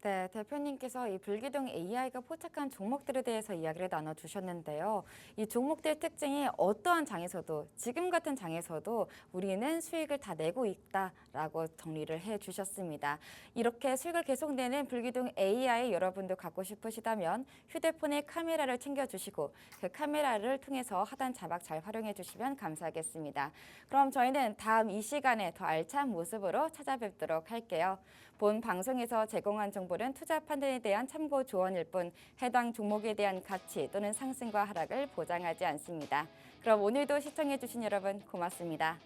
[SPEAKER 1] 네, 대표님께서 이 불기둥 AI가 포착한 종목들에 대해서 이야기를 나눠주셨는데요. 이 종목들 특징이 어떠한 장에서도 지금 같은 장에서도 우리는 수익을 다 내고 있다라고 정리를 해주셨습니다. 이렇게 수익을 계속 내는 불기둥 AI 여러분도 갖고 싶으시다면 휴대폰에 카메라를 챙겨주시고 그 카메라를 통해서 하단 자막 잘 활용해 주시면 감사하겠습니다. 그럼 저희는 다음 이 시간에 더 알찬 모습으로 찾아뵙도록 할게요. 본 방송에서 제공한 정보는 투자 판단에 대한 참고 조언일 뿐 해당 종목에 대한 가치 또는 상승과 하락을 보장하지 않습니다. 그럼 오늘도 시청해 주신 여러분 고맙습니다.